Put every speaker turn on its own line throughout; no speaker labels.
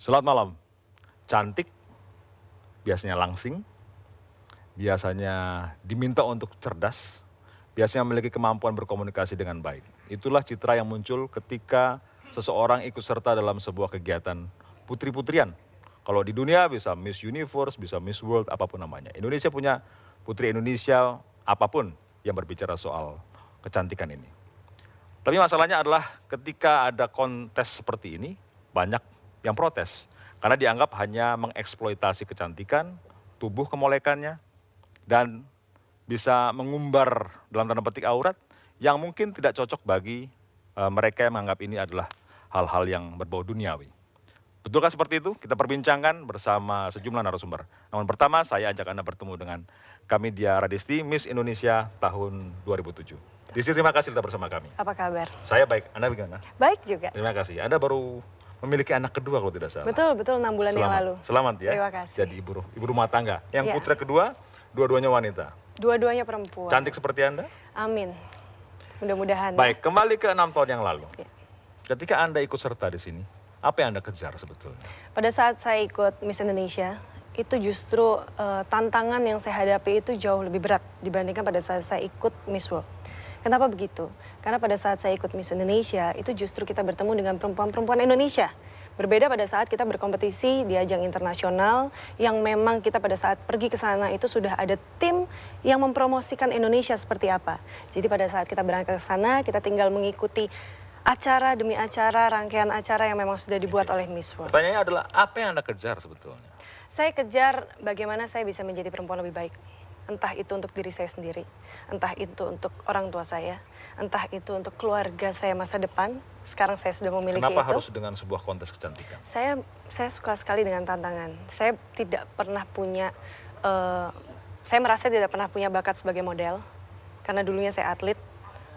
Selamat malam. Cantik, biasanya langsing, biasanya diminta untuk cerdas, biasanya memiliki kemampuan berkomunikasi dengan baik. Itulah citra yang muncul ketika seseorang ikut serta dalam sebuah kegiatan putri-putrian. Kalau di dunia bisa Miss Universe, bisa Miss World, apapun namanya. Indonesia punya putri Indonesia apapun yang berbicara soal kecantikan ini. Tapi masalahnya adalah ketika ada kontes seperti ini, banyak yang protes. Karena dianggap hanya mengeksploitasi kecantikan, tubuh kemolekannya, dan bisa mengumbar dalam tanda petik aurat yang mungkin tidak cocok bagi mereka yang menganggap ini adalah hal-hal yang berbau duniawi. Betulkah seperti itu? Kita perbincangkan bersama sejumlah narasumber. Namun pertama saya ajak Anda bertemu dengan Kamidia Radisti, Miss Indonesia tahun 2007. Disi, terima kasih telah bersama kami.
Apa kabar?
Saya baik, Anda bagaimana?
Baik juga.
Terima kasih. Anda baru memiliki anak kedua kalau tidak salah.
Betul, 6 bulan yang lalu.
Selamat ya.
Terima kasih.
Jadi ibu rumah tangga. Yang
Ya.
putra kedua, dua-duanya wanita.
Dua-duanya perempuan.
Cantik seperti Anda?
Amin. Mudah-mudahan.
Baik, kembali ke 6 tahun yang lalu.
Ya.
Ketika Anda ikut serta di sini, apa yang Anda kejar sebetulnya?
Pada saat saya ikut Miss Indonesia, itu justru tantangan yang saya hadapi itu jauh lebih berat dibandingkan pada saat saya ikut Miss World. Kenapa begitu? Karena pada saat saya ikut Miss Indonesia, itu justru kita bertemu dengan perempuan-perempuan Indonesia. Berbeda pada saat kita berkompetisi di ajang internasional yang memang kita pada saat pergi ke sana itu sudah ada tim yang mempromosikan Indonesia seperti apa. Jadi pada saat kita berangkat ke sana, kita tinggal mengikuti acara demi acara, rangkaian acara yang memang sudah dibuat oleh Miss World.
Pertanyaannya adalah apa yang Anda kejar sebetulnya?
Saya kejar bagaimana saya bisa menjadi perempuan lebih baik. Entah itu untuk diri saya sendiri, entah itu untuk orang tua saya, entah itu untuk keluarga saya masa depan. Sekarang saya sudah memiliki
Kenapa
itu.
harus dengan sebuah kontes kecantikan?
Saya suka sekali dengan tantangan. Saya tidak pernah punya, saya merasa tidak pernah punya bakat sebagai model. Karena dulunya saya atlet.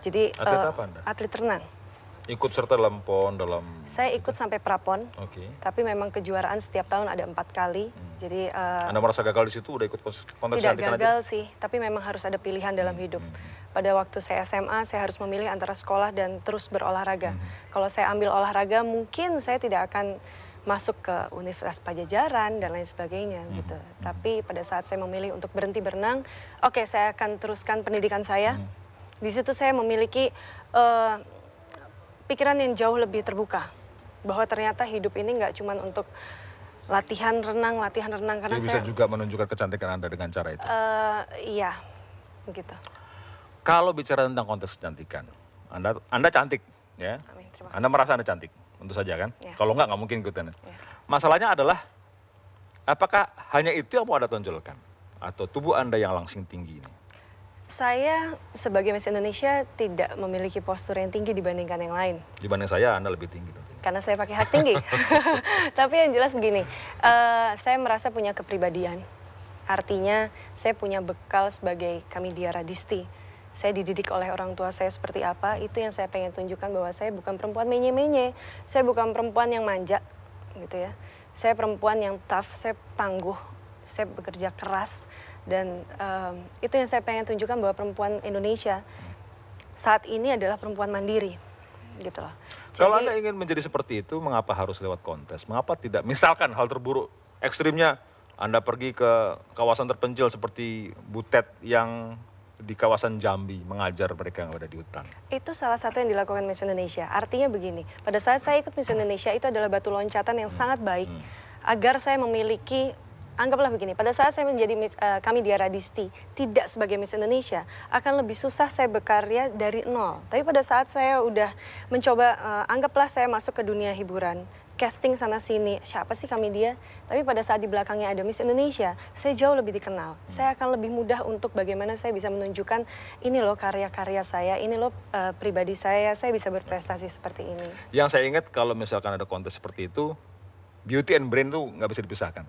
Jadi
Atlet apa Anda?
atlet renang.
Ikut serta dalam PON, dalam...
Saya ikut sampai prapon.
Oke.
Tapi memang kejuaraan setiap tahun ada 4 kali. Jadi
Anda merasa gagal di situ, udah ikut kontes
tidak
kecantikan
gagal
aja?
sih, tapi memang harus ada pilihan dalam hidup. Pada waktu saya SMA, saya harus memilih antara sekolah dan terus berolahraga. Kalau saya ambil olahraga, mungkin saya tidak akan masuk ke Universitas Pajajaran dan lain sebagainya gitu. Tapi pada saat saya memilih untuk berhenti berenang, oke, saya akan teruskan pendidikan saya. Di situ saya memiliki pikiran yang jauh lebih terbuka. Bahwa ternyata hidup ini nggak cuma untuk latihan renang karena
Jadi bisa juga menunjukkan kecantikan Anda dengan cara itu?
Iya, begitu.
Kalau bicara tentang kontes kecantikan, Anda cantik, ya?
Amin, terima kasih.
Anda merasa Anda cantik, tentu saja kan?
Ya.
Kalau nggak mungkin ikutan.
Ya.
Masalahnya adalah, apakah hanya itu yang mau Anda tonjolkan? Atau tubuh Anda yang langsing tinggi ini?
Saya sebagai Miss Indonesia tidak memiliki postur yang tinggi dibandingkan yang lain.
Dibanding saya, Anda lebih tinggi tentunya.
Karena saya pakai hak tinggi. Tapi yang jelas begini, saya merasa punya kepribadian. Artinya saya punya bekal sebagai Kamidia Radisti. Saya dididik oleh orang tua saya seperti apa, itu yang saya pengen tunjukkan bahwa saya bukan perempuan menye-menye. Saya bukan perempuan yang manja, gitu ya. Saya perempuan yang tough, saya tangguh, saya bekerja keras. Dan itu yang saya pengen tunjukkan bahwa perempuan Indonesia saat ini adalah perempuan mandiri, gitu loh.
Kalau Anda ingin menjadi seperti itu, mengapa harus lewat kontes? Mengapa tidak? Misalkan hal terburuk, ekstrimnya Anda pergi ke kawasan terpencil seperti Butet yang di kawasan Jambi, mengajar mereka yang ada di hutan.
Itu salah satu yang dilakukan Miss Indonesia. Artinya begini, pada saat saya ikut Miss Indonesia itu adalah batu loncatan yang sangat baik agar saya memiliki, anggaplah begini, pada saat saya menjadi Kamidia Radisti, tidak sebagai Miss Indonesia, akan lebih susah saya berkarya dari nol. Tapi pada saat saya udah mencoba, anggaplah saya masuk ke dunia hiburan, casting sana-sini, siapa sih Kamidia? Tapi pada saat di belakangnya ada Miss Indonesia, saya jauh lebih dikenal. Saya akan lebih mudah untuk bagaimana saya bisa menunjukkan, ini loh karya-karya saya, ini loh pribadi saya bisa berprestasi seperti ini.
Yang saya ingat kalau misalkan ada kontes seperti itu, beauty and brain tuh nggak bisa dipisahkan.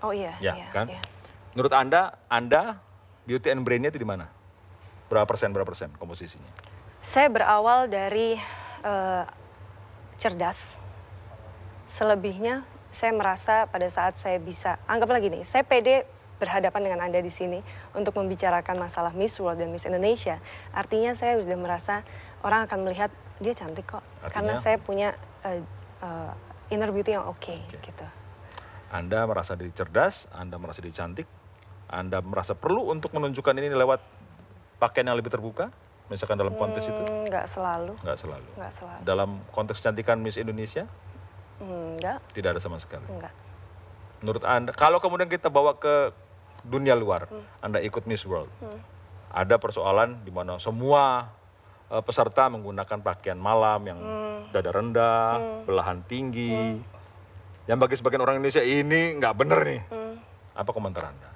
Oh iya,
Ya,
iya,
kan?
iya.
Menurut Anda beauty and brain-nya itu di mana? Berapa persen komposisinya?
Saya berawal dari cerdas. Selebihnya saya merasa pada saat saya bisa, anggaplah gini, saya pede berhadapan dengan Anda di sini untuk membicarakan masalah Miss World dan Miss Indonesia. Artinya saya sudah merasa orang akan melihat dia cantik kok.
Artinya?
Karena saya punya inner beauty yang oke gitu.
Anda merasa diri cerdas, Anda merasa diri cantik, Anda merasa perlu untuk menunjukkan ini lewat pakaian yang lebih terbuka, misalkan dalam kontes itu?
Nggak selalu.
Nggak selalu.
Nggak selalu.
Dalam konteks kecantikan Miss Indonesia?
Nggak.
Tidak ada sama sekali.
Nggak.
Menurut Anda, kalau kemudian kita bawa ke dunia luar, Anda ikut Miss World, ada persoalan di mana semua peserta menggunakan pakaian malam yang dada rendah, belahan tinggi, yang bagi sebagian orang Indonesia ini nggak bener nih. Apa komentar Anda?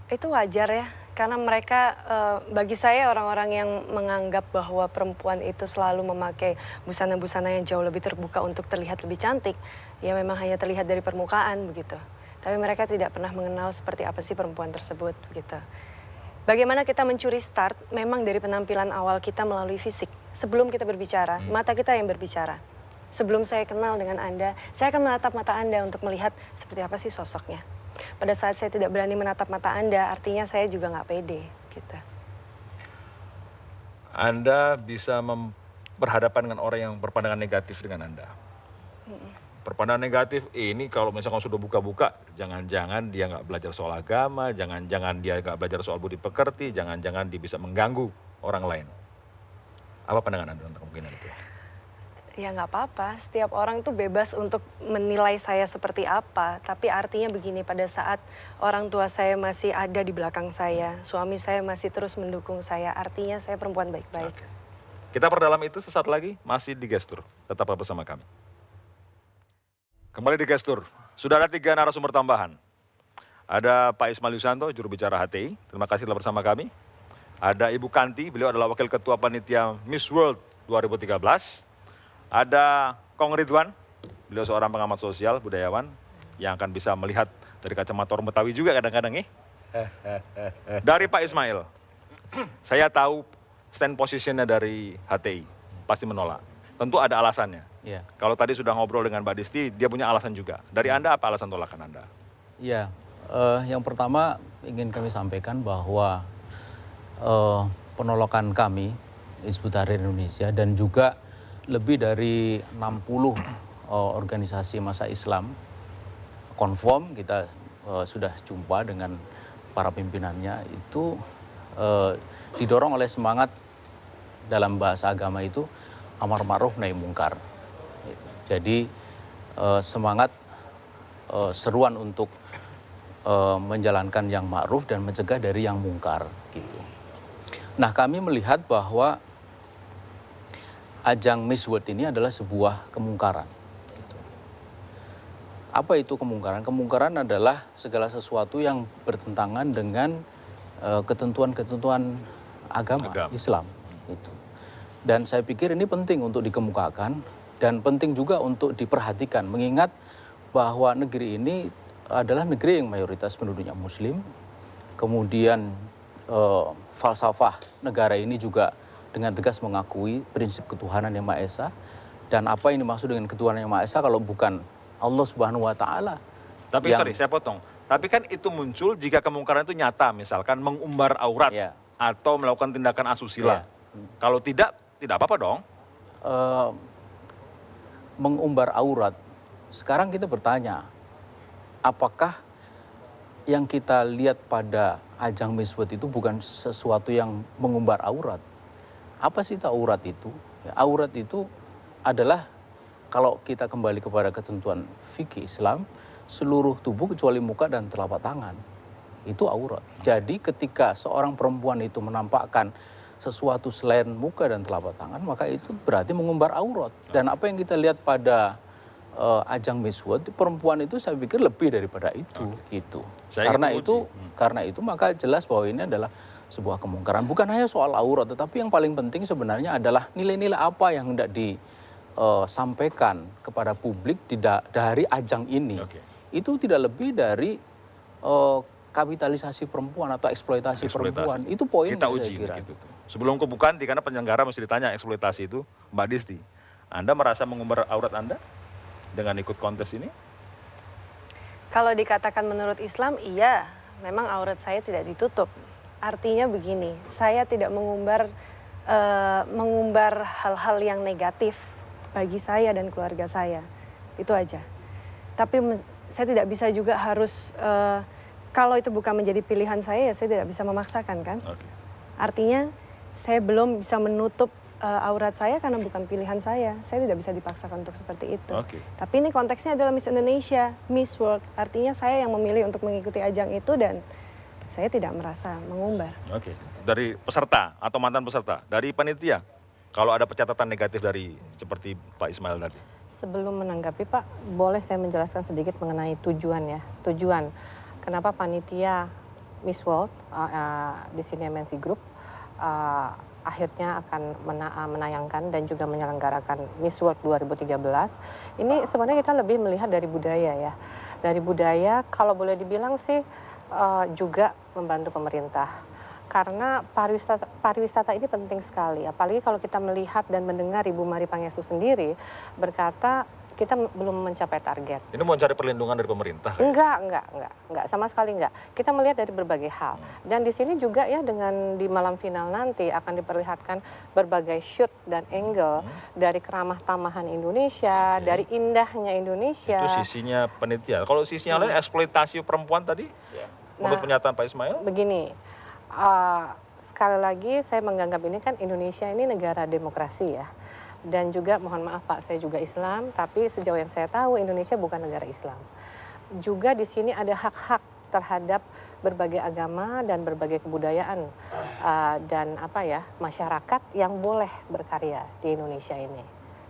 Itu wajar ya, karena mereka, bagi saya orang-orang yang menganggap bahwa perempuan itu selalu memakai busana-busana yang jauh lebih terbuka untuk terlihat lebih cantik, ya memang hanya terlihat dari permukaan begitu. Tapi mereka tidak pernah mengenal seperti apa sih perempuan tersebut begitu. Bagaimana kita mencuri start memang dari penampilan awal kita melalui fisik. Sebelum kita berbicara, mata kita yang berbicara. Sebelum saya kenal dengan Anda, saya akan menatap mata Anda untuk melihat seperti apa sih sosoknya. Pada saat saya tidak berani menatap mata Anda, artinya saya juga nggak pede. Gitu.
Anda bisa berhadapan dengan orang yang berpandangan negatif dengan Anda. Berpandangan negatif, ini kalau misalkan sudah buka-buka, jangan-jangan dia nggak belajar soal agama, jangan-jangan dia nggak belajar soal budi pekerti, jangan-jangan dia bisa mengganggu orang lain. Apa pandangan Anda tentang kemungkinan itu?
Ya nggak apa-apa, setiap orang itu bebas untuk menilai saya seperti apa. Tapi artinya begini, pada saat orang tua saya masih ada di belakang saya, suami saya masih terus mendukung saya, artinya saya perempuan baik-baik.
Oke. Kita perdalam itu sesaat lagi, masih di Gestur. Tetaplah bersama kami. Kembali di Gestur, sudah ada 3 narasumber tambahan. Ada Pak Ismail Yusanto, juru bicara HTI, terima kasih telah bersama kami. Ada Ibu Kanti, beliau adalah Wakil Ketua Panitia Miss World 2013. Ada Kong Ridwan, beliau seorang pengamat sosial, budayawan, yang akan bisa melihat dari kacamata orang Betawi juga kadang-kadang nih. Dari Pak Ismail, saya tahu stand positionnya dari HTI, pasti menolak. Tentu ada alasannya.
Ya.
Kalau tadi sudah ngobrol dengan Mbak Disti, dia punya alasan juga. Dari Anda apa alasan tolakan Anda?
Ya, yang pertama ingin kami sampaikan bahwa penolakan kami, Hizbut Tahrir Indonesia, dan juga lebih dari 60 organisasi massa Islam konform, kita sudah jumpa dengan para pimpinannya, itu didorong oleh semangat dalam bahasa agama itu amar ma'ruf nahi mungkar. Jadi semangat seruan untuk menjalankan yang ma'ruf dan mencegah dari yang mungkar gitu. Nah, kami melihat bahwa ajang Miss World ini adalah sebuah kemungkaran. Gitu. Apa itu kemungkaran? Kemungkaran adalah segala sesuatu yang bertentangan dengan ketentuan-ketentuan agama Islam. Gitu. Dan saya pikir ini penting untuk dikemukakan dan penting juga untuk diperhatikan, mengingat bahwa negeri ini adalah negeri yang mayoritas penduduknya Muslim. Kemudian falsafah negara ini juga dengan tegas mengakui prinsip ketuhanan yang Maha Esa. Dan apa yang dimaksud dengan ketuhanan yang Maha Esa kalau bukan Allah Subhanahu wa Ta'ala?
Tapi sorry, saya potong. Tapi kan itu muncul jika kemungkaran itu nyata, misalkan mengumbar aurat atau melakukan tindakan asusila. Kalau tidak apa-apa dong.
Mengumbar aurat, sekarang kita bertanya, apakah yang kita lihat pada ajang Miss World itu bukan sesuatu yang mengumbar aurat? Apa sih itu aurat itu? Ya, aurat itu adalah, kalau kita kembali kepada ketentuan fikih Islam, seluruh tubuh kecuali muka dan telapak tangan. Itu aurat. Jadi ketika seorang perempuan itu menampakkan sesuatu selain muka dan telapak tangan, maka itu berarti mengumbar aurat. Dan apa yang kita lihat pada ajang Miss World, perempuan itu saya pikir lebih daripada itu. Gitu. Karena itu maka jelas bahwa ini adalah sebuah kemungkaran. Bukan hanya soal aurat, tetapi yang paling penting sebenarnya adalah nilai-nilai apa yang hendak disampaikan kepada publik dari ajang ini. Itu tidak lebih dari kapitalisasi perempuan atau eksploitasi perempuan. Itu poin
kita uji. Gitu. Sebelum ke bukan, karena penyelenggara mesti ditanya eksploitasi itu, Mbak Disti, Anda merasa mengumbar aurat Anda dengan ikut kontes ini?
Kalau dikatakan menurut Islam, iya, memang aurat saya tidak ditutup. Artinya begini, saya tidak mengumbar hal-hal yang negatif bagi saya dan keluarga saya. itu aja. Tapi saya tidak bisa juga harus kalau itu bukan menjadi pilihan saya, ya saya tidak bisa memaksakan kan.
Oke.
Artinya saya belum bisa menutup aurat saya karena bukan pilihan saya. Saya tidak bisa dipaksakan untuk seperti itu.
Oke.
Tapi ini konteksnya adalah Miss Indonesia, Miss World. Artinya saya yang memilih untuk mengikuti ajang itu dan saya tidak merasa mengumbar.
Oke. Dari peserta atau mantan peserta, dari panitia, kalau ada pencatatan negatif dari seperti Pak Ismail tadi.
Sebelum menanggapi Pak, boleh saya menjelaskan sedikit mengenai tujuan ya. Tujuan kenapa panitia Miss World di sini MNC Group akhirnya akan menayangkan dan juga menyelenggarakan Miss World 2013. Ini sebenarnya kita lebih melihat dari budaya ya. Dari budaya kalau boleh dibilang sih juga membantu pemerintah. Karena pariwisata ini penting sekali, apalagi kalau kita melihat dan mendengar Ibu Mari Pangestu sendiri berkata kita belum mencapai target.
Ini mau cari perlindungan dari pemerintah?
Enggak, sama sekali enggak. Kita melihat dari berbagai hal. Dan di sini juga ya dengan di malam final nanti akan diperlihatkan berbagai shoot dan angle dari keramah tamahan Indonesia, dari indahnya Indonesia.
Itu sisinya panitia. Kalau sisinya lain eksploitasi perempuan tadi, menurut pernyataan Pak Ismail?
Begini, sekali lagi saya menganggap ini kan Indonesia ini negara demokrasi ya. Dan juga mohon maaf Pak, saya juga Islam, tapi sejauh yang saya tahu Indonesia bukan negara Islam. Juga di sini ada hak-hak terhadap berbagai agama dan berbagai kebudayaan dan masyarakat yang boleh berkarya di Indonesia ini,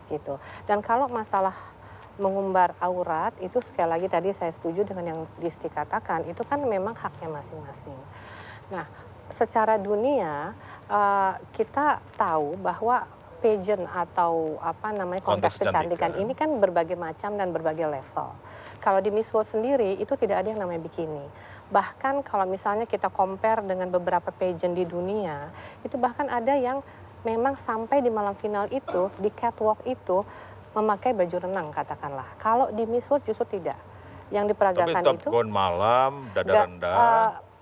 gitu. Dan kalau masalah mengumbar aurat itu sekali lagi tadi saya setuju dengan yang Disti katakan, itu kan memang haknya masing-masing. Nah, secara dunia kita tahu bahwa pageant atau kontes kecantikan ini kan berbagai macam dan berbagai level. Kalau di Miss World sendiri itu tidak ada yang namanya bikini. Bahkan kalau misalnya kita compare dengan beberapa pageant di dunia, itu bahkan ada yang memang sampai di malam final itu, di catwalk itu memakai baju renang katakanlah. Kalau di Miss World justru tidak. Yang diperagakan
tapi
itu
gaun malam, dada rendah.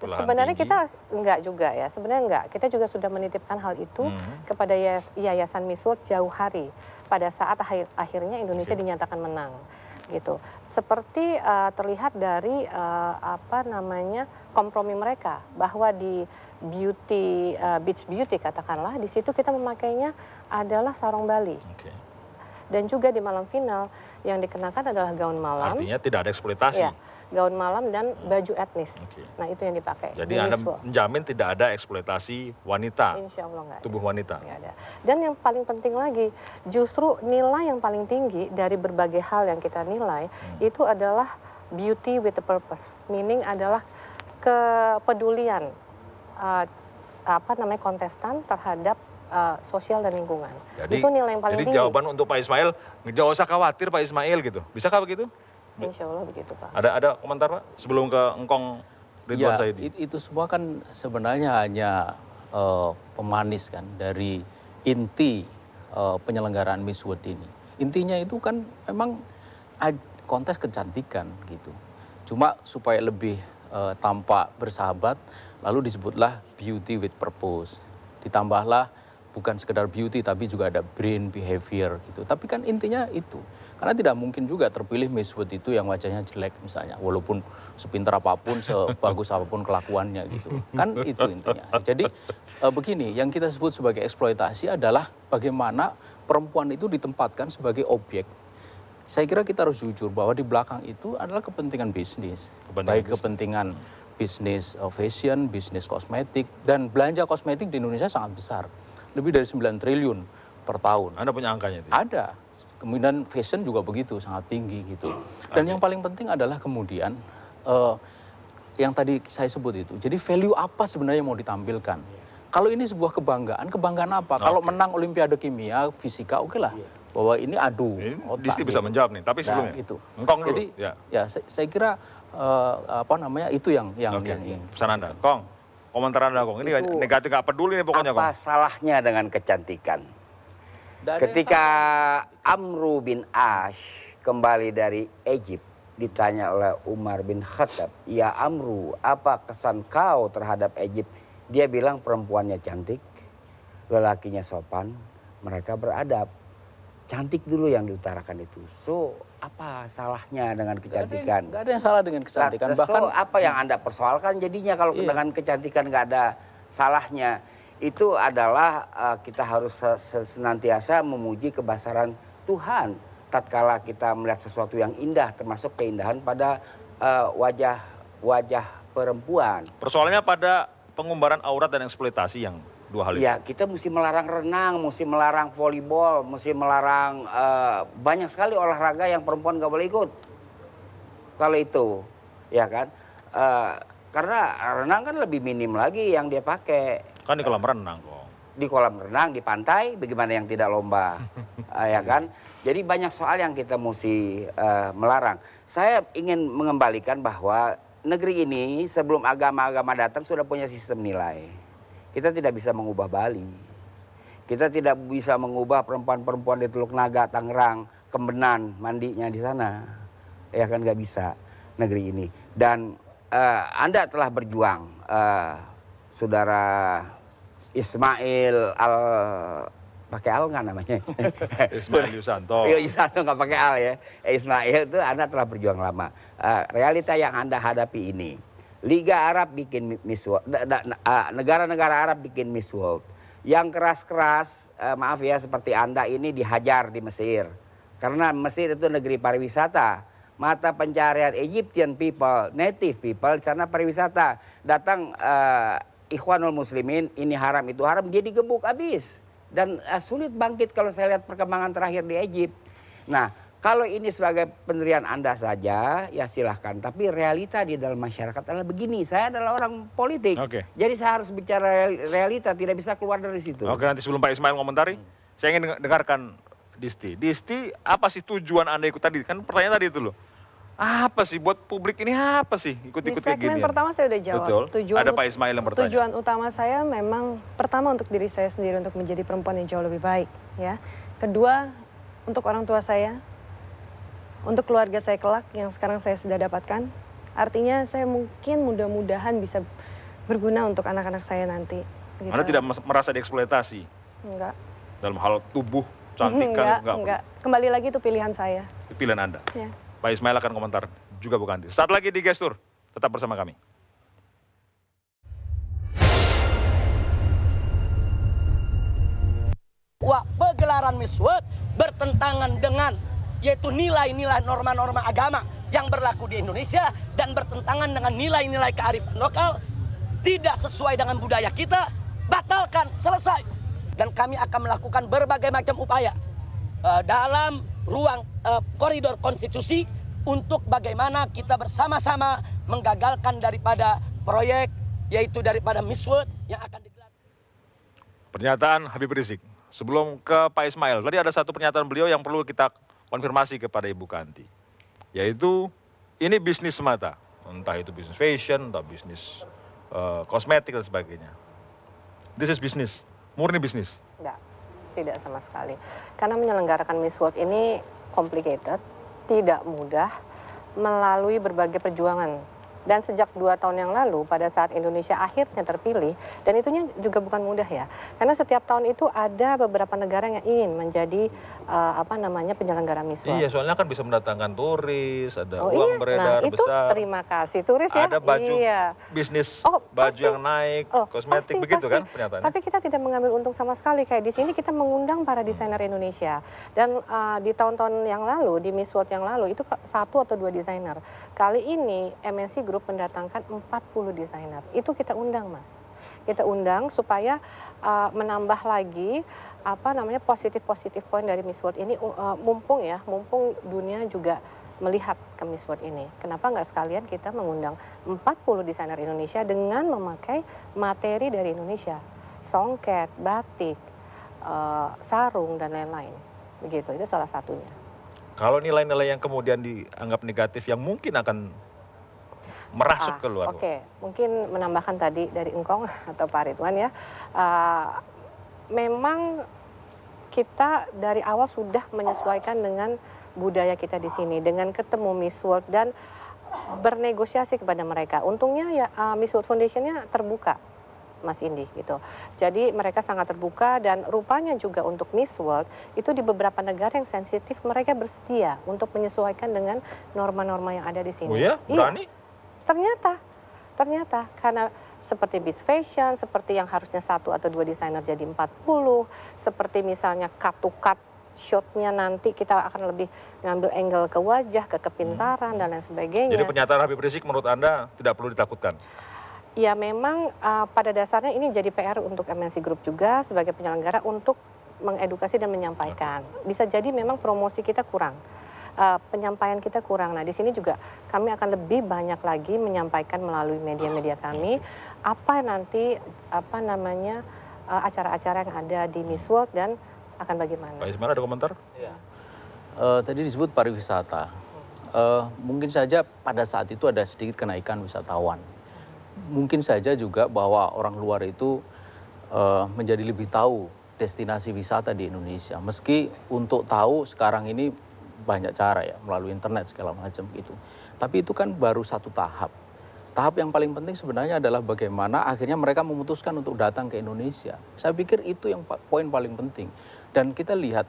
Sebenarnya kita enggak juga ya, sebenarnya enggak. Kita juga sudah menitipkan hal itu kepada Yayasan Miss World jauh hari pada saat akhirnya Indonesia dinyatakan menang, gitu. Seperti terlihat dari kompromi mereka bahwa di beach beauty katakanlah di situ kita memakainya adalah sarung Bali.
Okay.
Dan juga di malam final yang dikenakan adalah gaun malam.
Artinya tidak ada eksploitasi.
Ya, gaun malam dan baju etnis.
Okay.
Nah itu yang dipakai.
Jadi Anda menjamin tidak ada eksploitasi wanita.
Insya Allah nggak ada.
Tubuh wanita.
Nggak ada. Dan yang paling penting lagi, justru nilai yang paling tinggi dari berbagai hal yang kita nilai itu adalah beauty with a purpose. Meaning adalah kepedulian kontestan terhadap sosial dan lingkungan.
Jadi,
itu nilai yang paling tinggi.
Jadi jawaban untuk Pak Ismail, nggak usah khawatir Pak Ismail gitu. Bisakah begitu?
Insya Allah begitu Pak.
Ada komentar Pak sebelum ke Engkong Ridwan Saidi?
Itu semua kan sebenarnya hanya pemanis kan dari inti penyelenggaraan Miss World ini. Intinya itu kan memang kontes kecantikan gitu. Cuma supaya lebih tampak bersahabat, lalu disebutlah beauty with purpose. Ditambahlah bukan sekedar beauty tapi juga ada brain behavior gitu. Tapi kan intinya itu. Karena tidak mungkin juga terpilih Miss World itu yang wajahnya jelek misalnya. Walaupun sepintar apapun, sebagus apapun kelakuannya gitu. Kan itu intinya. Jadi begini, yang kita sebut sebagai eksploitasi adalah bagaimana perempuan itu ditempatkan sebagai objek. Saya kira kita harus jujur bahwa di belakang itu adalah kepentingan bisnis. Baik kepentingan bisnis fashion, bisnis kosmetik, dan belanja kosmetik di Indonesia sangat besar. Lebih dari 9 triliun per tahun.
Anda punya angkanya itu?
Ada. Kemudian fashion juga begitu, sangat tinggi gitu. Dan yang paling penting adalah kemudian yang tadi saya sebut itu. Jadi value apa sebenarnya yang mau ditampilkan? Kalau ini sebuah kebanggaan apa? Kalau menang Olimpiade Kimia, Fisika, oke lah. Bahwa ini adu otak.
Disti bisa menjawab nih, tapi sebelumnya.
Itu.
Engkong dulu.
Jadi ya saya kira itu yang ini.
Pesan Anda, Kong. Komentar Anda, Kong. Ini itu, negatif nggak peduli nih pokoknya, Kong.
Apa salahnya dengan kecantikan? Ketika Amru bin Ash kembali dari Egypt, ditanya oleh Umar bin Khattab, "Ya Amru, apa kesan kau terhadap Egypt?" Dia bilang perempuannya cantik, lelakinya sopan, mereka beradab. cantik dulu yang diutarakan itu. So, apa salahnya dengan kecantikan?
Nggak ada yang salah dengan kecantikan.
So,
Bahkan
apa yang Anda persoalkan jadinya kalau dengan kecantikan nggak ada salahnya? Itu adalah kita harus senantiasa memuji kebesaran Tuhan. Tatkala kita melihat sesuatu yang indah, termasuk keindahan pada wajah perempuan.
Persoalannya pada pengumbaran aurat dan eksploitasi yang dua hal itu.
Ya, kita mesti melarang renang, mesti melarang volleyball, mesti melarang banyak sekali olahraga yang perempuan nggak boleh ikut. Kalau itu, ya kan? Karena renang kan lebih minim lagi yang dia pakai.
Kan di kolam renang kok.
Di kolam renang, di pantai, bagaimana yang tidak lomba, ya kan? Jadi banyak soal yang kita mesti melarang. Saya ingin mengembalikan bahwa negeri ini sebelum agama-agama datang sudah punya sistem nilai. Kita tidak bisa mengubah Bali. Kita tidak bisa mengubah perempuan-perempuan di Teluk Naga, Tangerang, Kembenan, mandinya di sana. Ya kan nggak bisa negeri ini. Dan Anda telah berjuang, saudara Ismail pakai al nggak namanya?
Ismail Yusanto.
Iya, Yusanto nggak pakai al ya. Ismail itu Anda telah berjuang lama. Realita yang Anda hadapi ini, Liga Arab bikin Miss World, negara-negara Arab bikin Miss World. Yang keras-keras, maaf ya, seperti Anda ini dihajar di Mesir. Karena Mesir itu negeri pariwisata. Mata pencarian Egyptian people, native people, di sana pariwisata. Datang Ikhwanul Muslimin, ini haram, itu haram, dia digebuk habis. Dan sulit bangkit kalau saya lihat perkembangan terakhir di Egypt. Nah, kalau ini sebagai pendirian Anda saja, ya silahkan. Tapi realita di dalam masyarakat adalah begini. Saya adalah orang politik.
Oke.
Jadi saya harus bicara realita, tidak bisa keluar dari situ.
Oke, nanti sebelum Pak Ismail komentari, saya ingin dengarkan Disti. Disti, apa sih tujuan Anda ikut tadi? Kan pertanyaan tadi itu loh. Apa sih buat publik ini apa sih ikut-ikut
Di
kayak gini?
segmen pertama saya udah jawab.
Betul. Ada Pak Ismail yang bertanya.
Tujuan utama saya memang pertama untuk diri saya sendiri untuk menjadi perempuan yang jauh lebih baik, ya. Kedua, untuk orang tua saya, untuk keluarga saya kelak yang sekarang saya sudah dapatkan. Artinya saya mungkin mudah-mudahan bisa berguna untuk anak-anak saya nanti. Gitu.
Anda tidak merasa dieksploitasi
Enggak.
dalam hal tubuh, cantik kan?
Enggak. Kembali lagi itu pilihan saya.
Pilihan Anda.
Ya.
Pak Ismail akan komentar juga Bu Kanti. Saat lagi di Gestur, tetap bersama kami.
Wah, pegelaran Miss World bertentangan dengan yaitu nilai-nilai norma-norma agama yang berlaku di Indonesia dan bertentangan dengan nilai-nilai kearifan lokal, tidak sesuai dengan budaya kita, batalkan, selesai. Dan kami akan melakukan berbagai macam upaya dalam ruang koridor konstitusi untuk bagaimana kita bersama-sama menggagalkan daripada proyek yaitu daripada Miss World yang akan digelar.
Pernyataan Habib Rizik. Sebelum ke Pak Ismail, tadi ada satu pernyataan beliau yang perlu kita konfirmasi kepada Ibu Kanti. Yaitu ini bisnis semata. Entah itu bisnis fashion, entah bisnis kosmetik dan sebagainya. This is business, murni bisnis.
Enggak, tidak sama sekali. Karena menyelenggarakan Miss World ini complicated, tidak mudah, melalui berbagai perjuangan. Dan sejak 2 tahun yang lalu, pada saat Indonesia akhirnya terpilih, dan itunya juga bukan mudah ya. Karena setiap tahun itu ada beberapa negara yang ingin menjadi penyelenggara Miss World.
Iya, soalnya kan bisa mendatangkan turis, ada
Oh
uang
iya,
beredar
nah itu
besar.
terima kasih turis ya.
Ada baju
iya.
bisnis,
Oh,
baju
pasti.
yang naik,
Oh,
kosmetik,
pasti,
begitu
pasti.
kan pernyataannya?
Tapi kita tidak mengambil untung sama sekali. Kayak di sini kita mengundang para desainer Indonesia. Dan di tahun-tahun yang lalu, di Miss World yang lalu, itu 1 atau 2 desainer. Kali ini MNC Group mendatangkan 40 desainer. Itu kita undang, Mas. Kita undang supaya menambah lagi positif point dari Miss World ini, mumpung dunia juga melihat ke Miss World ini. Kenapa nggak sekalian kita mengundang 40 desainer Indonesia dengan memakai materi dari Indonesia, songket, batik, sarung dan lain-lain. Begitu, itu salah satunya.
Kalau nilai-nilai yang kemudian dianggap negatif yang mungkin akan merasuk keluar.
Oke, mungkin menambahkan tadi dari Engkong atau Pak Ridwan ya. Memang kita dari awal sudah menyesuaikan dengan budaya kita di sini, dengan ketemu Miss World dan bernegosiasi kepada mereka. Untungnya ya Miss World Foundation-nya terbuka. Mas Indi gitu. Jadi mereka sangat terbuka dan rupanya juga untuk Miss World itu di beberapa negara yang sensitif mereka bersedia untuk menyesuaikan dengan norma-norma yang ada di sini.
Oh ya, berani?
Iya, ternyata karena seperti beach fashion, seperti yang harusnya 1 atau 2 desainer jadi 40, seperti misalnya cut to cut shotnya nanti kita akan lebih ngambil angle ke wajah, ke kepintaran dan lain sebagainya.
Jadi pernyataan Habib Rizik menurut Anda tidak perlu ditakutkan?
Ya memang pada dasarnya ini jadi PR untuk MNC Group juga sebagai penyelenggara untuk mengedukasi dan menyampaikan. Bisa jadi memang promosi kita kurang, penyampaian kita kurang. Nah di sini juga kami akan lebih banyak lagi menyampaikan melalui media-media kami apa nanti acara-acara yang ada di Miss World dan akan bagaimana.
Pak Ismail ada komentar?
Ya. Tadi disebut pariwisata. Mungkin saja pada saat itu ada sedikit kenaikan wisatawan. Mungkin saja juga bahwa orang luar itu menjadi lebih tahu destinasi wisata di Indonesia. Meski untuk tahu sekarang ini banyak cara ya, melalui internet segala macam gitu. Tapi itu kan baru satu tahap. Tahap yang paling penting sebenarnya adalah bagaimana akhirnya mereka memutuskan untuk datang ke Indonesia. Saya pikir itu yang poin paling penting. Dan kita lihat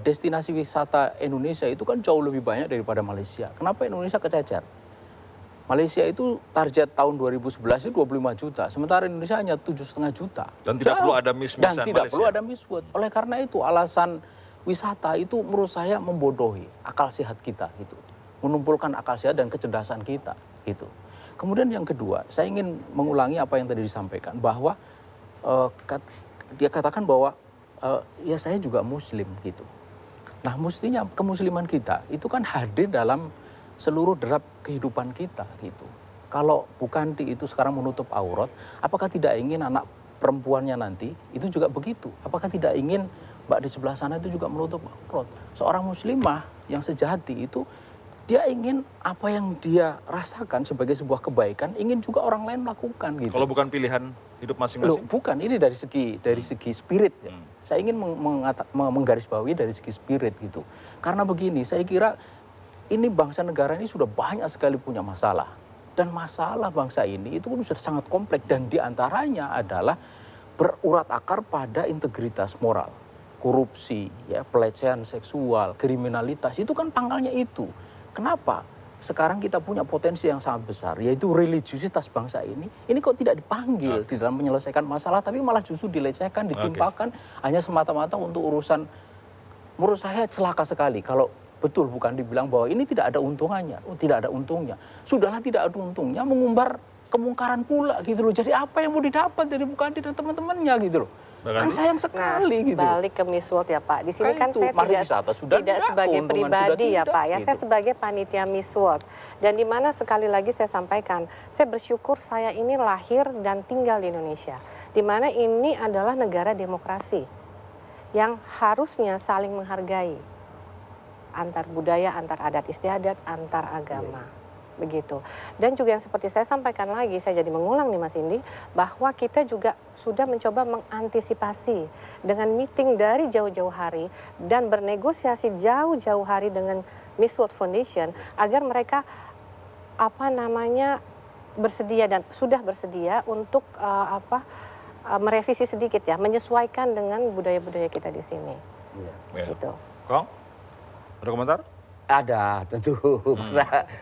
destinasi wisata Indonesia itu kan jauh lebih banyak daripada Malaysia. Kenapa Indonesia kececer? Malaysia itu target tahun 2011 itu 25 juta, sementara Indonesia hanya 7,5 juta.
Dan tidak perlu ada miss-missan
Dan tidak
Malaysia.
perlu ada Miss World. Oleh karena itu alasan wisata itu menurut saya membodohi akal sehat kita gitu. Menumpulkan akal sehat dan kecerdasan kita gitu. Kemudian yang kedua, saya ingin mengulangi apa yang tadi disampaikan bahwa dia katakan bahwa ya saya juga muslim gitu. Nah mestinya kemusliman kita itu kan hadir dalam seluruh derap kehidupan kita gitu. Kalau bukan itu sekarang menutup aurat, apakah tidak ingin anak perempuannya nanti itu juga begitu? Apakah tidak ingin mbak di sebelah sana itu juga menutup aurat? Seorang muslimah yang sejati itu dia ingin apa yang dia rasakan sebagai sebuah kebaikan ingin juga orang lain melakukan gitu.
Kalau bukan pilihan hidup
Loh,
masing-masing?
bukan, ini dari segi spirit ya. Saya ingin menggarisbawahi dari segi spirit gitu. Karena begini, saya kira ini bangsa negara ini sudah banyak sekali punya masalah. Dan masalah bangsa ini itu pun sudah sangat kompleks dan diantaranya adalah berurat akar pada integritas moral. Korupsi, ya, pelecehan seksual, kriminalitas, itu kan pangkalnya itu. Kenapa? Sekarang kita punya potensi yang sangat besar, yaitu religiusitas bangsa ini kok tidak dipanggil di dalam menyelesaikan masalah, tapi malah justru dilecehkan, ditimpakan hanya semata-mata untuk urusan, menurut saya celaka sekali kalau betul bukan dibilang bahwa ini tidak ada untungannya, tidak ada untungnya. Sudahlah tidak ada untungnya, mengumbar kemungkaran pula gitu loh. Jadi apa yang mau didapat dari Bukandi dan teman-temannya gitu loh. Kan sayang sekali gitu.
Balik ke Miss World ya Pak. Di sini kan
itu,
saya tidak sebagai pribadi ya Pak ya.
Gitu.
Saya sebagai panitia Miss World. Dan di mana sekali lagi saya sampaikan, saya bersyukur saya ini lahir dan tinggal di Indonesia. Di mana ini adalah negara demokrasi yang harusnya saling menghargai antar budaya, antar adat istiadat, antar agama. Begitu. Dan juga yang seperti saya sampaikan lagi, saya jadi mengulang nih Mas Indi, bahwa kita juga sudah mencoba mengantisipasi dengan meeting dari jauh-jauh hari dan bernegosiasi jauh-jauh hari dengan Miss World Foundation agar mereka bersedia dan sudah bersedia untuk merevisi sedikit ya, menyesuaikan dengan budaya-budaya kita di sini.
Ya.
Gitu.
Kong, ada komentar?
Ada tentu.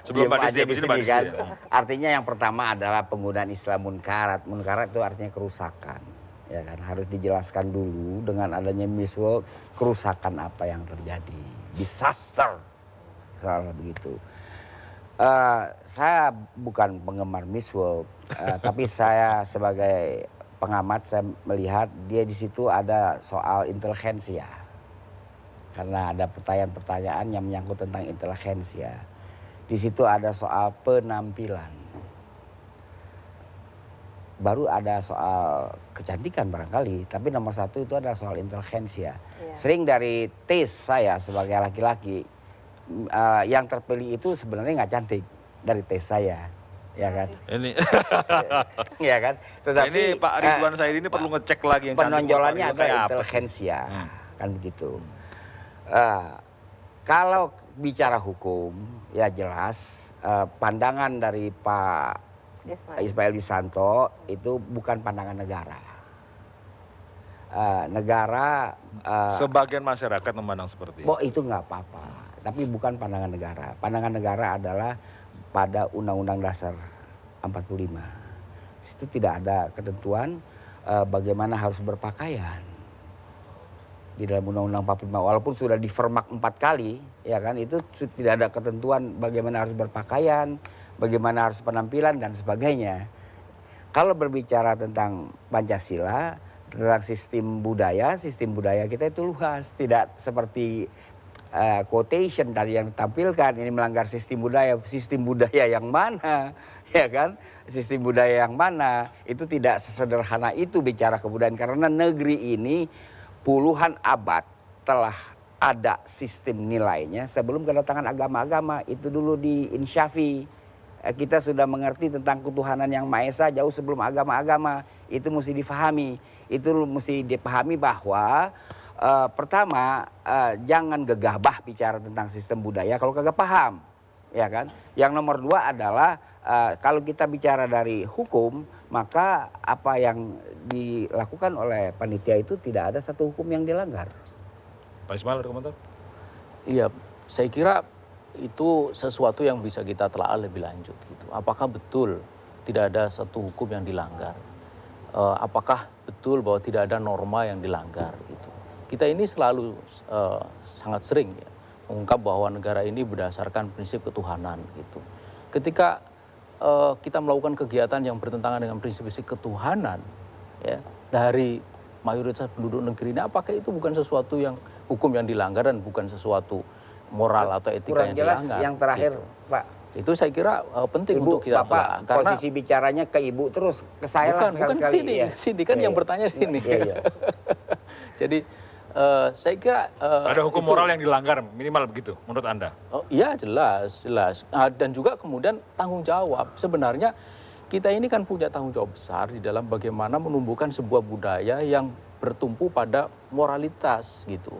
Sebelum
Diem
Pak
aja
Disti
di
habis ini,
sini
Pak Disti
kan.
ya.
Artinya yang pertama adalah penggunaan istilah munkarat. Munkarat itu artinya kerusakan. Ya kan, harus dijelaskan dulu dengan adanya Miss World kerusakan apa yang terjadi. Disaster. Salah begitu. Saya bukan penggemar Miss World, tapi saya sebagai pengamat saya melihat dia di situ ada soal intelijensia. Karena ada pertanyaan-pertanyaan yang menyangkut tentang intelijensia. Di situ ada soal penampilan. Baru ada soal kecantikan barangkali, tapi nomor satu itu adalah soal intelijensia.
Iya.
Sering dari tes saya sebagai laki-laki, yang terpilih itu sebenarnya nggak cantik dari tes saya, ya kan?
Ini,
Ya kan? Tetapi
ini Pak Ridwan Said ini perlu ngecek lagi yang cantik.
penonjolannya
Pak Ridwan kayak
adalah
apa sih?
intelijensia, kan begitu. Kalau bicara hukum, ya jelas pandangan dari Pak Ismail Yusanto itu bukan pandangan negara. Negara
Sebagian masyarakat memandang seperti itu.
oh itu nggak apa-apa, tapi bukan pandangan negara. Pandangan negara adalah pada Undang-Undang Dasar 45. Itu tidak ada ketentuan bagaimana harus berpakaian. Di dalam Undang-Undang 45 walaupun sudah difermak 4 kali, ya kan, itu tidak ada ketentuan bagaimana harus berpakaian, bagaimana harus penampilan dan sebagainya. Kalau berbicara tentang Pancasila, tentang sistem budaya kita itu luas, tidak seperti quotation tadi yang ditampilkan ini melanggar sistem budaya yang mana, ya kan? Sistem budaya yang mana? Itu tidak sesederhana itu bicara kebudayaan, karena negeri ini puluhan abad telah ada sistem nilainya sebelum kedatangan agama-agama itu dulu diinsyafi. Kita sudah mengerti tentang ketuhanan yang Maha Esa jauh sebelum agama-agama, itu mesti difahami. Itu mesti dipahami bahwa pertama jangan gegabah bicara tentang sistem budaya kalau kagak paham, ya kan. Yang nomor 2 adalah kalau kita bicara dari hukum, maka apa yang dilakukan oleh panitia itu tidak ada satu hukum yang dilanggar.
Pak Ismail ada komentar?
Iya, saya kira itu sesuatu yang bisa kita telaah lebih lanjut gitu. Apakah betul tidak ada satu hukum yang dilanggar? Apakah betul bahwa tidak ada norma yang dilanggar gitu? Kita ini selalu sangat sering ya, mengungkap bahwa negara ini berdasarkan prinsip ketuhanan gitu. Ketika kita melakukan kegiatan yang bertentangan dengan prinsip-prinsip ketuhanan ya, dari mayoritas penduduk negeri ini, apakah itu bukan sesuatu yang hukum yang dilanggar dan bukan sesuatu moral atau etika
Kurang
yang
jelas
dilanggar?
yang terakhir,
gitu.
Pak.
Itu saya kira penting
Ibu,
untuk kita
Bapak,
telah. Karena
posisi bicaranya ke Ibu terus ke saya lah
bukan
sekali-sekali.
sini,
Ya.
sini kan yang bertanya sini.
Iya.
Jadi saya kira
Ada hukum moral yang dilanggar minimal begitu menurut Anda?
Oh, iya jelas. Dan juga kemudian tanggung jawab. Sebenarnya kita ini kan punya tanggung jawab besar di dalam bagaimana menumbuhkan sebuah budaya yang bertumpu pada moralitas gitu.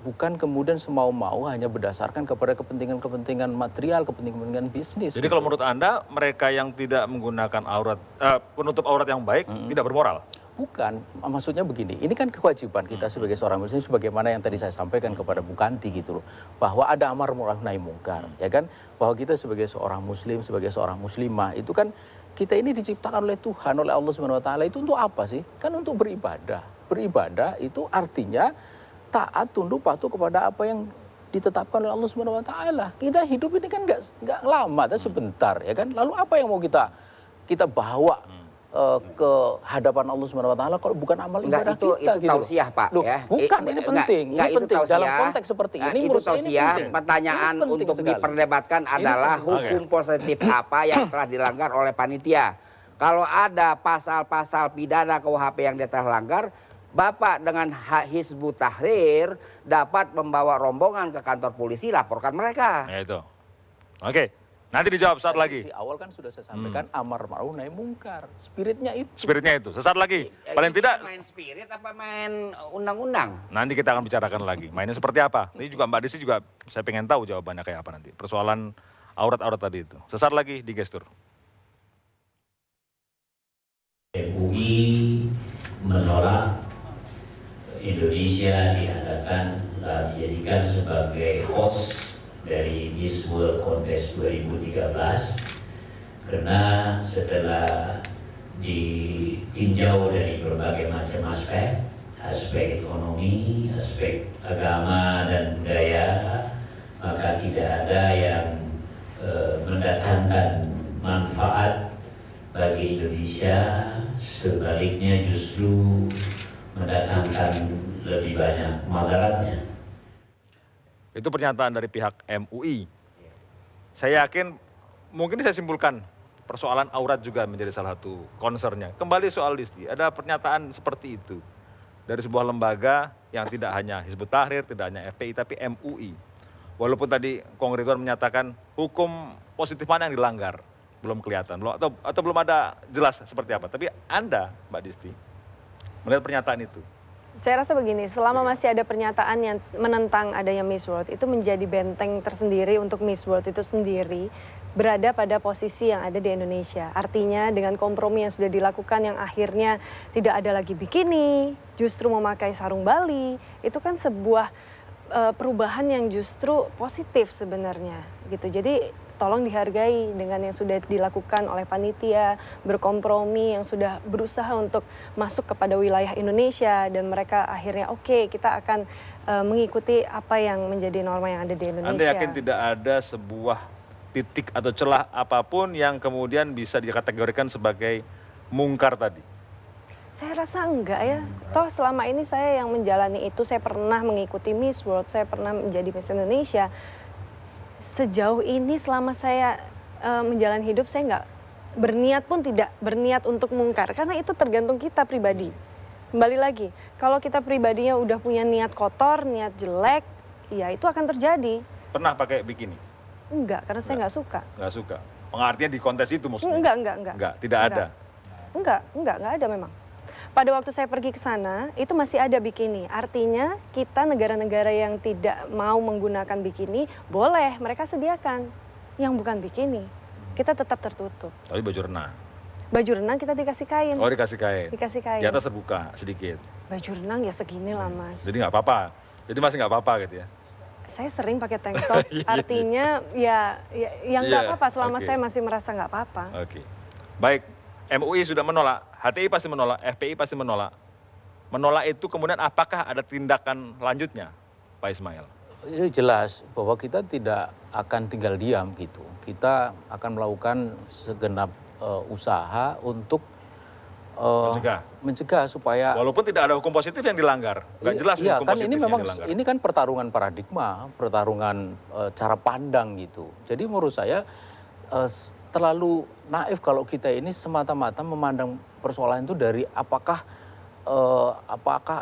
Bukan kemudian semau-mau hanya berdasarkan kepada kepentingan-kepentingan material, kepentingan bisnis.
Jadi
gitu.
kalau menurut Anda mereka yang tidak menggunakan penutup aurat yang baik tidak bermoral?
Bukan, maksudnya begini, ini kan kewajiban kita sebagai seorang muslim sebagaimana yang tadi saya sampaikan kepada Bu Kanti gitu loh, bahwa ada amar ma'ruf nahi mungkar, ya kan, bahwa kita sebagai seorang muslim, sebagai seorang muslimah, itu kan kita ini diciptakan oleh Tuhan, oleh Allah Subhanahu wa taala, itu untuk apa sih? Kan untuk beribadah. Beribadah itu artinya taat, tunduk, patuh kepada apa yang ditetapkan oleh Allah Subhanahu wa taala. Kita hidup ini kan nggak lama, tapi sebentar, ya kan? Lalu apa yang mau kita bawa ke hadapan Allah Subhanahu wa taala kalau bukan amal ibadah
itu
kita gitu.
tausiah, Pak.
Loh,
Ya.
bukan, ini penting.
Enggak,
Ini
itu
penting
tausiah.
dalam konteks seperti ini.
Itu
menurut saya ini
tausiah.
penting.
Pertanyaan
Ini penting
untuk
sekali.
diperdebatkan adalah
penting.
hukum positif apa yang telah dilanggar oleh panitia. Kalau ada pasal-pasal pidana KUHP yang dia telah langgar, Bapak dengan Hizbut Tahrir dapat membawa rombongan ke kantor polisi, laporkan mereka.
Ya itu. Oke, nanti dijawab saat lagi.
Di awal kan sudah saya sampaikan amar ma'ruf nahi mungkar. Spiritnya itu.
Spiritnya itu. Sesaat lagi. Paling
Itu
tidak
main spirit apa main undang-undang?
nanti kita akan bicarakan lagi. Mainnya seperti apa? Ini juga Mbak Desi juga saya pengen tahu jawabannya kayak apa nanti. Persoalan aurat-aurat tadi itu. Sesaat lagi di Gestur.
MUI menolak Indonesia diadakan dijadikan sebagai host dari Miss World Contest 2013 karena setelah ditinjau dari berbagai macam aspek ekonomi, aspek agama dan budaya, maka tidak ada yang mendatangkan manfaat bagi Indonesia, sebaliknya justru mendatangkan lebih banyak mudaratnya.
Itu pernyataan dari pihak MUI. Saya yakin, mungkin saya simpulkan, persoalan aurat juga menjadi salah satu concernnya. Kembali soal Disti, ada pernyataan seperti itu. Dari sebuah lembaga yang tidak hanya Hizbut Tahrir, tidak hanya FPI, tapi MUI. Walaupun tadi Kong Ridwan menyatakan hukum positif mana yang dilanggar, belum kelihatan. Atau belum ada jelas seperti apa. Tapi Anda, Mbak Disti, melihat pernyataan itu.
Saya rasa begini, selama masih ada pernyataan yang menentang adanya Miss World, itu menjadi benteng tersendiri untuk Miss World itu sendiri berada pada posisi yang ada di Indonesia. Artinya dengan kompromi yang sudah dilakukan yang akhirnya tidak ada lagi bikini, justru memakai sarung Bali, itu kan sebuah perubahan yang justru positif sebenarnya gitu. Jadi tolong dihargai dengan yang sudah dilakukan oleh panitia, berkompromi yang sudah berusaha untuk masuk kepada wilayah Indonesia dan mereka akhirnya oke, kita akan mengikuti apa yang menjadi norma yang ada di Indonesia.
Anda yakin tidak ada sebuah titik atau celah apapun yang kemudian bisa dikategorikan sebagai mungkar tadi?
Saya rasa enggak ya. Toh selama ini saya yang menjalani itu, saya pernah mengikuti Miss World, saya pernah menjadi Miss Indonesia. Sejauh ini selama saya menjalani hidup, saya nggak berniat pun tidak berniat untuk mungkar. Karena itu tergantung kita pribadi. Kembali lagi, kalau kita pribadinya udah punya niat kotor, niat jelek, ya itu akan terjadi.
Pernah pakai bikini?
Enggak, karena saya nggak suka.
Nggak suka? Pengertian di kontes itu maksudnya?
Enggak.
Tidak ada?
Enggak ada memang. Pada waktu saya pergi ke sana, itu masih ada bikini. Artinya kita negara-negara yang tidak mau menggunakan bikini, boleh mereka sediakan yang bukan bikini. Kita tetap tertutup.
Tapi baju renang?
Baju renang kita dikasih kain.
Oh, dikasih kain?
Dikasih kain.
Di atas terbuka sedikit?
Baju renang ya segini lah, Mas.
Jadi nggak apa-apa? Jadi masih nggak apa-apa gitu ya?
Saya sering pakai tank top, artinya ya nggak apa-apa selama saya masih merasa nggak apa-apa.
Oke. Baik, MUI sudah menolak, HTI pasti menolak, FPI pasti menolak. Menolak itu kemudian apakah ada tindakan lanjutnya, Pak Ismail?
Jelas bahwa kita tidak akan tinggal diam gitu. Kita akan melakukan segenap usaha untuk mencegah supaya
walaupun tidak ada hukum positif yang dilanggar, nggak jelas
iya,
hukum
kan
positif
ini
yang
memang
dilanggar.
ini kan pertarungan paradigma, pertarungan cara pandang gitu. Jadi menurut saya terlalu naif kalau kita ini semata-mata memandang persoalan itu dari apakah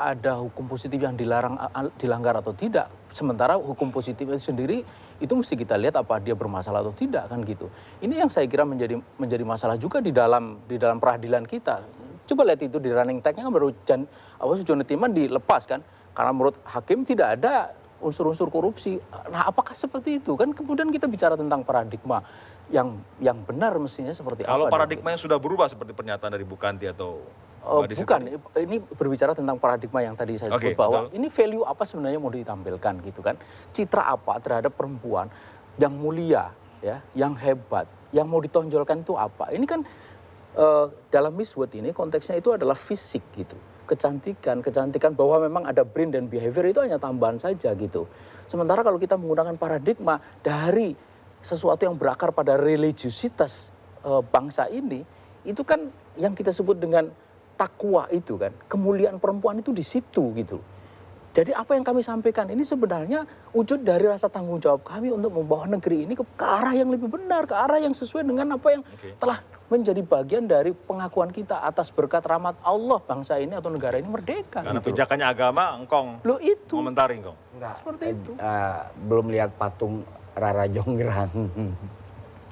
ada hukum positif yang dilanggar atau tidak. Sementara hukum positif itu sendiri itu mesti kita lihat apa dia bermasalah atau tidak kan gitu. Ini yang saya kira menjadi masalah juga di dalam peradilan kita. Coba lihat itu di running tag-nya kan baru Sujono Timan dilepas kan karena menurut hakim tidak ada unsur-unsur korupsi. Nah, apakah seperti itu? Kan kemudian kita bicara tentang paradigma yang benar mestinya seperti apa.
Kalau paradigmanya sudah berubah seperti pernyataan dari Bukanti atau
bukan, ini berbicara tentang paradigma yang tadi saya sebut bahwa ini value apa sebenarnya mau ditampilkan gitu kan. Citra apa terhadap perempuan yang mulia ya, yang hebat, yang mau ditonjolkan itu apa. Ini kan dalam Miss World ini konteksnya itu adalah fisik gitu. Kecantikan bahwa memang ada brain dan behavior itu hanya tambahan saja gitu. Sementara kalau kita menggunakan paradigma dari sesuatu yang berakar pada religiusitas bangsa ini, itu kan yang kita sebut dengan takwa itu kan, kemuliaan perempuan itu di situ gitu. Jadi apa yang kami sampaikan ini sebenarnya wujud dari rasa tanggung jawab kami untuk membawa negeri ini ke arah yang lebih benar, ke arah yang sesuai dengan apa yang telah menjadi bagian dari pengakuan kita atas berkat rahmat Allah bangsa ini atau negara ini merdeka.
Karena
gitu.
pijakannya agama, engkong
Loh itu.
komentari engkong.
Enggak.
Seperti itu.
Belum lihat patung Rara Jonggrang.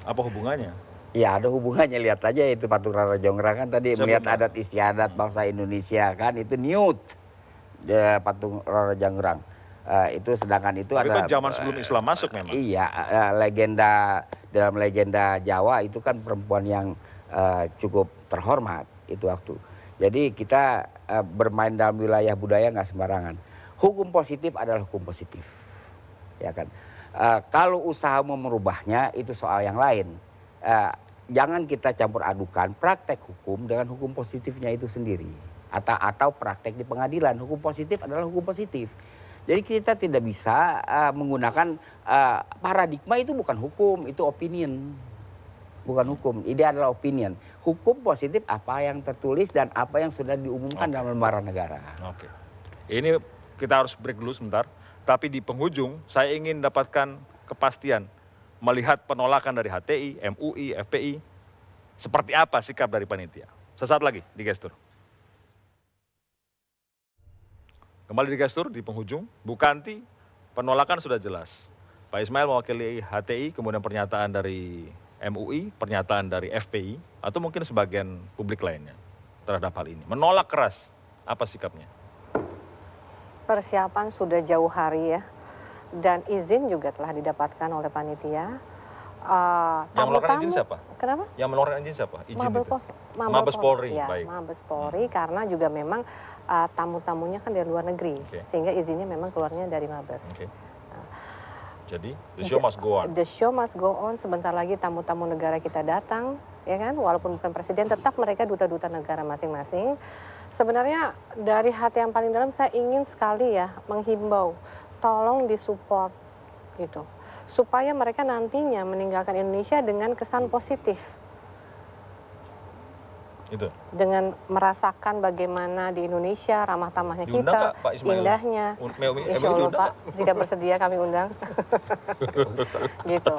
Apa hubungannya?
Ya ada hubungannya, lihat aja itu patung Rara Jonggrang kan tadi melihat adat istiadat bangsa Indonesia kan itu nude. Patung Rara Jonggrang. Itu sedangkan itu
tapi
ada
kan zaman sebelum Islam masuk memang.
Iya, dalam legenda Jawa itu kan perempuan yang cukup terhormat itu waktu. Jadi kita bermain dalam wilayah budaya nggak sembarangan. Hukum positif adalah hukum positif, ya kan. Kalau usaha mau merubahnya itu soal yang lain. Jangan kita campur adukan praktek hukum dengan hukum positifnya itu sendiri. Atau praktek di pengadilan. Hukum positif adalah hukum positif. Jadi kita tidak bisa menggunakan paradigma itu bukan hukum, itu opinion. Bukan hukum, ini adalah opinion. Hukum positif apa yang tertulis dan apa yang sudah diumumkan dalam lembaran negara.
Oke. Ini kita harus break dulu sebentar. Tapi di penghujung saya ingin dapatkan kepastian melihat penolakan dari HTI, MUI, FPI. Seperti apa sikap dari panitia? Sesaat lagi di Gestur. Kembali di Gestur di penghujung, Bukanti penolakan sudah jelas. Pak Ismail mewakili HTI, kemudian pernyataan dari MUI, pernyataan dari FPI, atau mungkin sebagian publik lainnya terhadap hal ini. Menolak keras, apa sikapnya?
persiapan sudah jauh hari ya, dan izin juga telah didapatkan oleh panitia.
Yang mengeluarkan izin siapa?
Kenapa?
Yang mengeluarkan izin siapa? Izin itu?
Mabes Polri.
Polri,
Ya,
baik.
Mabes Polri karena juga memang tamu-tamunya kan dari luar negeri, sehingga izinnya memang keluarnya dari Mabes.
Oke. Jadi, the show must go on.
The show must go on. Sebentar lagi tamu-tamu negara kita datang, ya kan? Walaupun bukan presiden, tetap mereka duta-duta negara masing-masing. Sebenarnya dari hati yang paling dalam saya ingin sekali ya menghimbau, tolong disupport gitu, supaya mereka nantinya meninggalkan Indonesia dengan kesan positif.
Itu.
Dengan merasakan bagaimana di Indonesia ramah tamahnya
Diundang
kita,
nggak, Pak Ismail?
indahnya.
MUI
Insya Allah
diundang
Pak, jika bersedia kami undang. Gitu,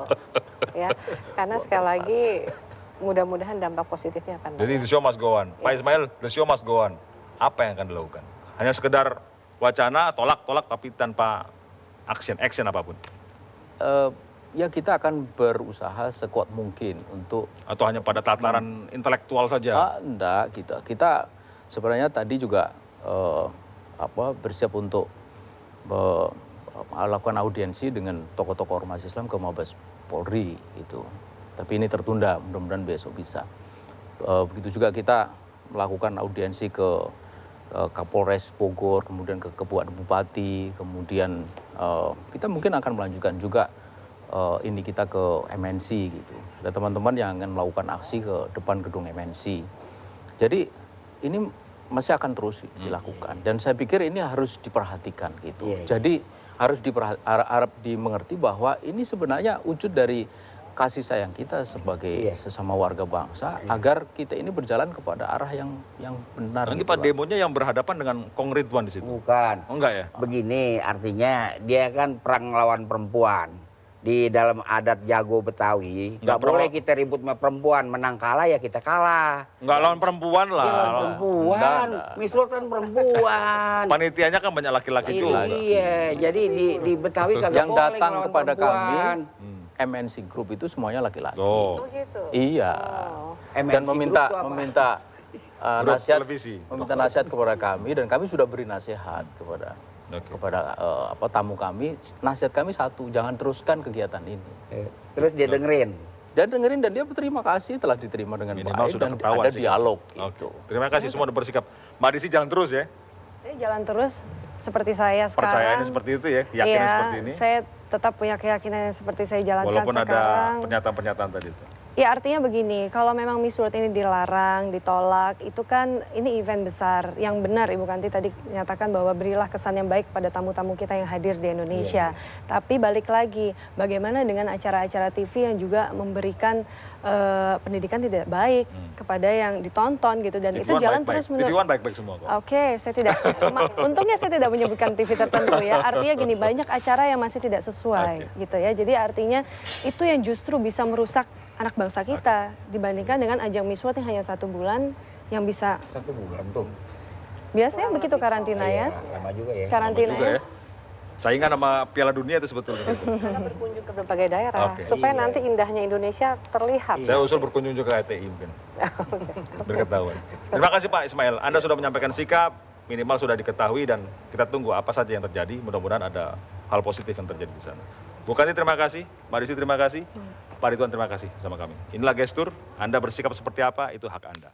ya. Karena sekali lagi mudah-mudahan dampak positifnya akan
Jadi
banyak.
the show must go on. Pak
Yes.
Ismail, the show must go on. Apa yang akan dilakukan? Hanya sekedar wacana, tolak-tolak, tapi tanpa action apapun.
Ya kita akan berusaha sekuat mungkin untuk
Atau hanya pada tataran intelektual saja?
enggak gitu. Kita sebenarnya tadi juga bersiap untuk melakukan audiensi dengan tokoh-tokoh ormas Islam ke Mabes Polri itu. Tapi ini tertunda, mudah-mudahan besok bisa. Begitu juga kita melakukan audiensi ke Kapolres Bogor, kemudian ke Bupati, kemudian kita mungkin akan melanjutkan juga ini kita ke MNC gitu. Ada teman-teman yang akan melakukan aksi ke depan gedung MNC. Jadi ini masih akan terus dilakukan dan saya pikir ini harus diperhatikan gitu. Jadi harus dimengerti bahwa ini sebenarnya wujud dari kasih sayang kita sebagai sesama warga bangsa agar kita ini berjalan kepada arah yang benar.
Nanti
gitu
Pak
lah.
demonya yang berhadapan dengan Kong Ridwan di situ?
Bukan.
Oh enggak ya?
Begini, artinya dia kan perang lawan perempuan. Di dalam adat jago Betawi, nggak boleh kita ribut sama perempuan. Menang kalah ya kita kalah.
Enggak lawan perempuan lah.
Dia lawan perempuan. Misal kan perempuan.
Panitianya kan banyak laki-laki juga.
Iya, jadi di Betawi kagak
Yang
boleh
datang
ngelawan
kepada
perempuan.
kami MNC Group itu semuanya laki-laki.
Oh.
Oh gitu.
Iya.
MNC
Dan
Group
meminta
itu apa?
Grup
nasihat
televisi.
meminta nasihat kepada kami dan kami sudah beri nasihat kepada tamu kami. Nasihat kami satu, jangan teruskan kegiatan ini.
Terus dia dengerin.
Dan dengerin dan dia berterima kasih telah diterima dengan
Minimal
baik
sudah
dan
ketahuan
ada
sih.
dialog
Oke.
gitu.
Terima kasih semua udah bersikap. Mbak Desi jalan terus ya.
Saya jalan terus seperti saya sekarang.
Percayaannya seperti itu ya, yakinnya
Iya,
seperti ini.
saya tetap punya keyakinan yang seperti saya jalankan
Walaupun ada
sekarang.
pernyataan-pernyataan tadi itu.
Ya artinya begini, kalau memang Miss World ini dilarang, ditolak, itu kan ini event besar. Yang benar Ibu Kanti tadi nyatakan bahwa berilah kesan yang baik pada tamu-tamu kita yang hadir di Indonesia. Tapi balik lagi, bagaimana dengan acara-acara TV yang juga memberikan pendidikan tidak baik kepada yang ditonton gitu. Dan itu jalan terus
TV One baik-baik semua kok.
Oke, saya tidak. Untungnya saya tidak menyebutkan TV tertentu ya. Artinya gini, banyak acara yang masih tidak sesuai gitu ya. Jadi artinya itu yang justru bisa merusak anak bangsa kita dibandingkan dengan ajang Miss World yang hanya 1 bulan yang bisa.
1 bulan tuh.
Biasanya begitu karantina ya.
Lama juga ya.
Karantina
Juga
ya.
ya. Saingan sama Piala Dunia itu sebetulnya.
Karena berkunjung ke berbagai daerah
Oke.
supaya nanti indahnya Indonesia terlihat.
Saya usul berkunjung juga ke HTI mungkin. Berketahuan. Terima kasih Pak Ismail. Anda sudah menyampaikan sikap, minimal sudah diketahui dan kita tunggu apa saja yang terjadi. Mudah-mudahan ada hal positif yang terjadi di sana. Bu Kanti terima kasih, Mbak Desi terima kasih, Pak Ridwan terima kasih sama kami. Inilah gestur, Anda bersikap seperti apa, itu hak Anda.